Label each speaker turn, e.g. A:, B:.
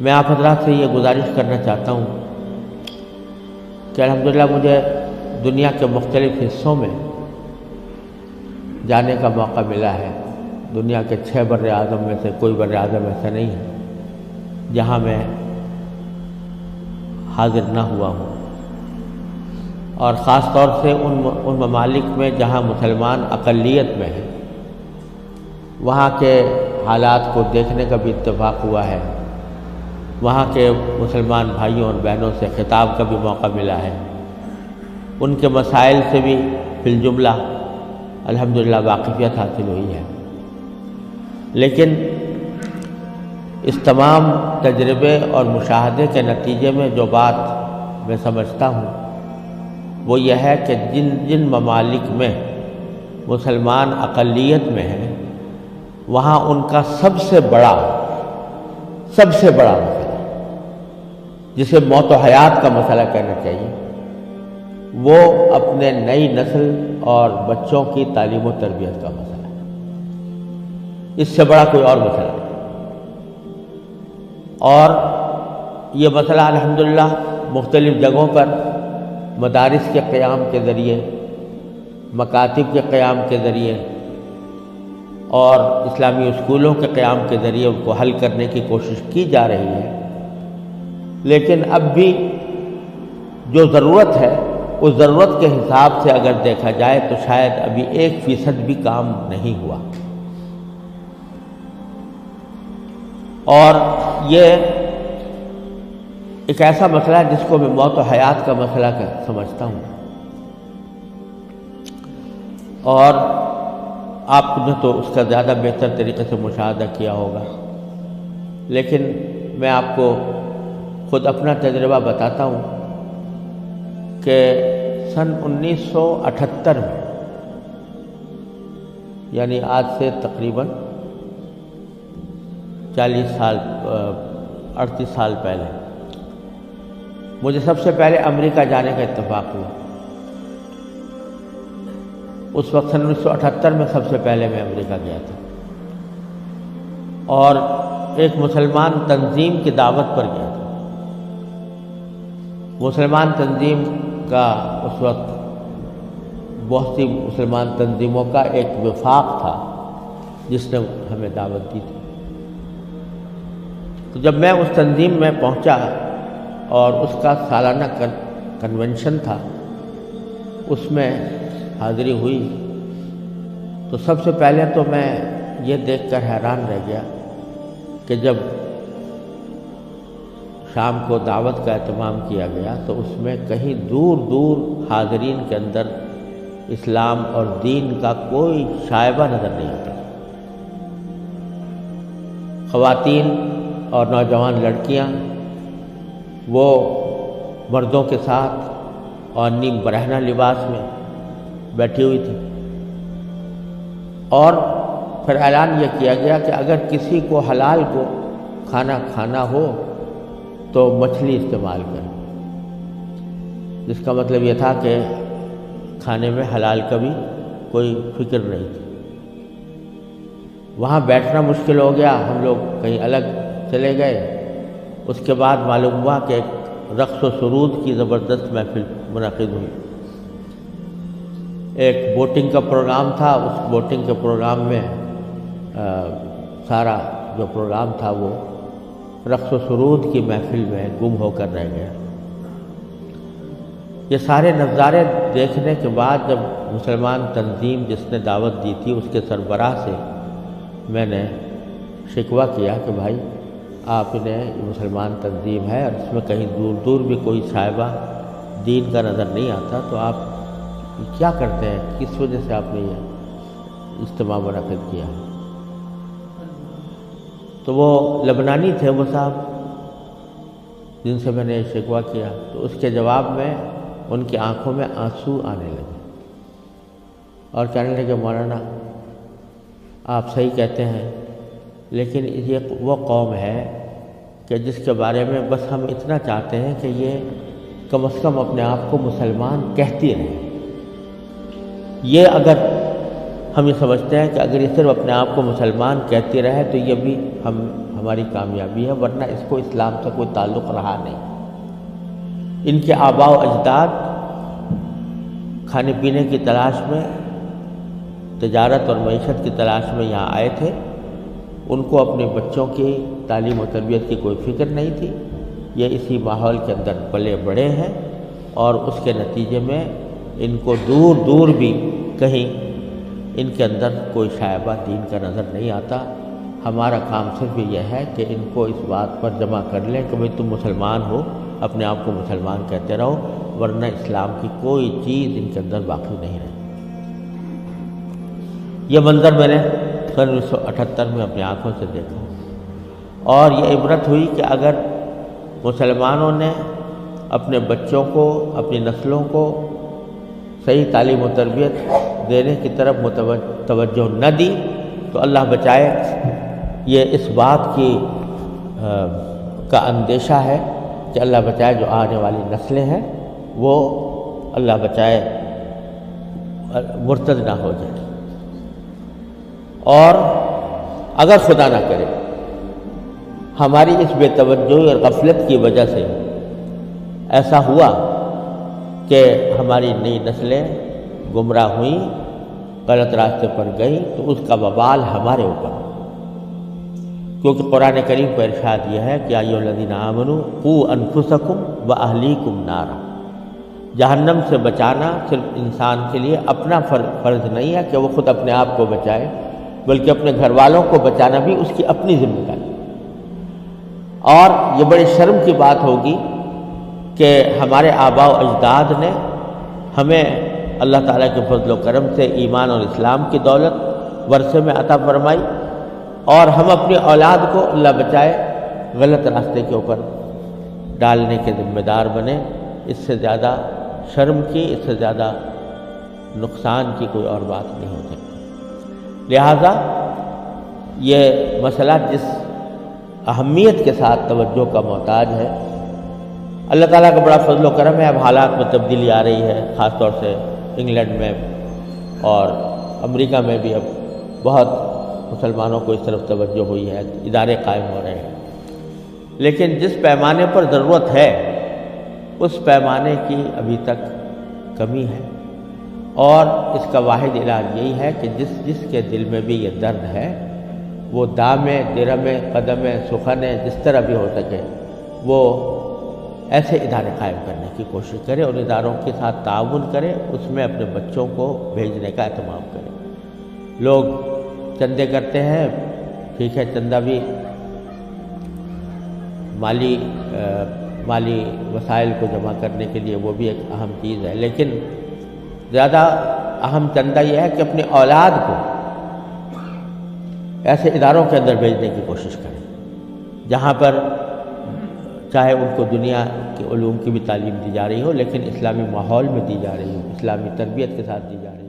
A: میں آپ حضرات سے یہ گزارش کرنا چاہتا ہوں کہ الحمدللہ مجھے دنیا کے مختلف حصوں میں جانے کا موقع ملا ہے۔ دنیا کے 6 بر اعظم میں سے کوئی بر اعظم ایسا نہیں ہے جہاں میں حاضر نہ ہوا ہوں، اور خاص طور سے ان ممالک میں جہاں مسلمان اقلیت میں ہیں، وہاں کے حالات کو دیکھنے کا بھی اتفاق ہوا ہے، وہاں کے مسلمان بھائیوں اور بہنوں سے خطاب کا بھی موقع ملا ہے، ان کے مسائل سے بھی فی الجملہ الحمدللہ واقفیت حاصل ہوئی ہے۔ لیکن اس تمام تجربے اور مشاہدے کے نتیجے میں جو بات میں سمجھتا ہوں وہ یہ ہے کہ جن ممالک میں مسلمان اقلیت میں ہیں، وہاں ان کا سب سے بڑا مسئلہ، جسے موت و حیات کا مسئلہ کہنا چاہیے، وہ اپنے نئی نسل اور بچوں کی تعلیم و تربیت کا مسئلہ ہے۔ اس سے بڑا کوئی اور مسئلہ نہیں۔ اور یہ مسئلہ الحمدللہ مختلف جگہوں پر مدارس کے قیام کے ذریعے، مکاتب کے قیام کے ذریعے اور اسلامی اسکولوں کے قیام کے ذریعے ان کو حل کرنے کی کوشش کی جا رہی ہے، لیکن اب بھی جو ضرورت ہے اس ضرورت کے حساب سے اگر دیکھا جائے تو شاید ابھی 1% بھی کام نہیں ہوا۔ اور یہ ایک ایسا مسئلہ ہے جس کو میں موت و حیات کا مسئلہ سمجھتا ہوں، اور آپ نے تو اس کا زیادہ بہتر طریقے سے مشاہدہ کیا ہوگا، لیکن میں آپ کو خود اپنا تجربہ بتاتا ہوں کہ سن 1978 میں، یعنی آج سے تقریباً 38 سال پہلے مجھے سب سے پہلے امریکہ جانے کا اتفاق ہوا۔ اس وقت سن 1978 میں سب سے پہلے میں امریکہ گیا تھا، اور ایک مسلمان تنظیم کی دعوت پر گیا تھا۔ مسلمان تنظیم کا اس وقت بہت سی مسلمان تنظیموں کا ایک وفاق تھا جس نے ہمیں دعوت دی تھی۔ تو جب میں اس تنظیم میں پہنچا اور اس کا سالانہ کنونشن تھا، اس میں حاضری ہوئی، تو سب سے پہلے تو میں یہ دیکھ کر حیران رہ گیا کہ جب شام کو دعوت کا اہتمام کیا گیا تو اس میں کہیں دور دور حاضرین کے اندر اسلام اور دین کا کوئی شائبہ نظر نہیں آتا۔ خواتین اور نوجوان لڑکیاں وہ مردوں کے ساتھ اور نیم برہنہ لباس میں بیٹھی ہوئی تھی، اور پھر اعلان یہ کیا گیا کہ اگر کسی کو حلال کو کھانا کھانا ہو تو مچھلی استعمال کریں، جس کا مطلب یہ تھا کہ کھانے میں حلال کا بھی کوئی فکر نہیں تھی۔ وہاں بیٹھنا مشکل ہو گیا، ہم لوگ کہیں الگ چلے گئے۔ اس کے بعد معلوم ہوا کہ ایک رقص و سرود کی زبردست محفل منعقد ہوئی۔ ایک بوٹنگ کا پروگرام تھا، اس بوٹنگ کے پروگرام میں سارا جو پروگرام تھا وہ رقص و سرود کی محفل میں گم ہو کر رہ گیا۔ یہ سارے نظارے دیکھنے کے بعد جب مسلمان تنظیم جس نے دعوت دی تھی اس کے سربراہ سے میں نے شکوہ کیا کہ بھائی آپ نے مسلمان تنظیم ہے اور اس میں کہیں دور دور بھی کوئی شائبہ دین کا نظر نہیں آتا، تو آپ کیا کرتے ہیں، کس وجہ سے آپ نے یہ اجتماع منعقد کیا ہے؟ تو وہ لبنانی تھے وہ صاحب جن سے میں نے شکوہ کیا، تو اس کے جواب میں ان کی آنکھوں میں آنسو آنے لگے اور کہنے لگے مولانا آپ صحیح کہتے ہیں، لیکن یہ وہ قوم ہے کہ جس کے بارے میں بس ہم اتنا چاہتے ہیں کہ یہ کم از کم اپنے آپ کو مسلمان کہتی رہے۔ یہ اگر ہم یہ سمجھتے ہیں کہ اگر یہ صرف اپنے آپ کو مسلمان کہتی رہے تو یہ بھی ہماری کامیابی ہے، ورنہ اس کو اسلام سے کوئی تعلق رہا نہیں۔ ان کے آباء و اجداد کھانے پینے کی تلاش میں، تجارت اور معیشت کی تلاش میں یہاں آئے تھے۔ ان کو اپنے بچوں کی تعلیم و تربیت کی کوئی فکر نہیں تھی۔ یہ اسی ماحول کے اندر پلے بڑے ہیں، اور اس کے نتیجے میں ان کو دور دور بھی کہیں ان کے اندر کوئی شائبہ دین کا نظر نہیں آتا۔ ہمارا کام صرف یہ ہے کہ ان کو اس بات پر جمع کر لیں کہ بھئی تم مسلمان ہو، اپنے آپ کو مسلمان کہتے رہو، ورنہ اسلام کی کوئی چیز ان کے اندر باقی نہیں رہے۔ یہ منظر میں نے 1978 میں اپنی آنکھوں سے دیکھا، اور یہ عبرت ہوئی کہ اگر مسلمانوں نے اپنے بچوں کو، اپنی نسلوں کو صحیح تعلیم و تربیت دینے کی طرف توجہ نہ دی تو اللہ بچائے یہ اس بات کی کا اندیشہ ہے کہ اللہ بچائے جو آنے والی نسلیں ہیں وہ اللہ بچائے مرتد نہ ہو جائے۔ اور اگر خدا نہ کرے ہماری اس بے توجہی اور غفلت کی وجہ سے ایسا ہوا کہ ہماری نئی نسلیں گمراہ ہوئیں، غلط راستے پر گئیں، تو اس کا وبال ہمارے اوپر، کیونکہ قرآن کریم کا ارشاد یہ ہے کہ ایھا الذین آمنوا قوا انفسکم واہلیکم نارا۔ جہنم سے بچانا صرف انسان کے لیے اپنا فرض نہیں ہے کہ وہ خود اپنے آپ کو بچائے، بلکہ اپنے گھر والوں کو بچانا بھی اس کی اپنی ذمہ داری۔ اور یہ بڑی شرم کی بات ہوگی کہ ہمارے آباء و اجداد نے ہمیں اللہ تعالیٰ کے فضل و کرم سے ایمان اور اسلام کی دولت ورثے میں عطا فرمائی، اور ہم اپنی اولاد کو اللہ بچائے غلط راستے کے اوپر ڈالنے کے ذمہ دار بنے۔ اس سے زیادہ شرم کی، اس سے زیادہ نقصان کی کوئی اور بات نہیں ہو سکتی۔ لہٰذا یہ مسئلہ جس اہمیت کے ساتھ توجہ کا محتاج ہے، اللہ تعالیٰ کا بڑا فضل و کرم ہے، اب حالات میں تبدیلی آ رہی ہے، خاص طور سے انگلینڈ میں اور امریکہ میں بھی اب بہت مسلمانوں کو اس طرف توجہ ہوئی ہے، ادارے قائم ہو رہے ہیں، لیکن جس پیمانے پر ضرورت ہے اس پیمانے کی ابھی تک کمی ہے، اور اس کا واحد علاج یہی ہے کہ جس کے دل میں بھی یہ درد ہے وہ دامے، درمے، قدمے، سخنے، جس طرح بھی ہو سکے وہ ایسے ادارے قائم کرنے کی کوشش کرے، اور اداروں کے ساتھ تعاون کرے، اس میں اپنے بچوں کو بھیجنے کا اہتمام کرے۔ لوگ چندے کرتے ہیں، ٹھیک ہے، چندہ بھی مالی وسائل کو جمع کرنے کے لیے وہ بھی ایک اہم چیز ہے، لیکن زیادہ اہم چندہ یہ ہے کہ اپنی اولاد کو ایسے اداروں کے اندر بھیجنے کی کوشش کریں جہاں پر چاہے ان کو دنیا کے علوم کی بھی تعلیم دی جا رہی ہو، لیکن اسلامی ماحول میں دی جا رہی ہو، اسلامی تربیت کے ساتھ دی جا رہی ہو۔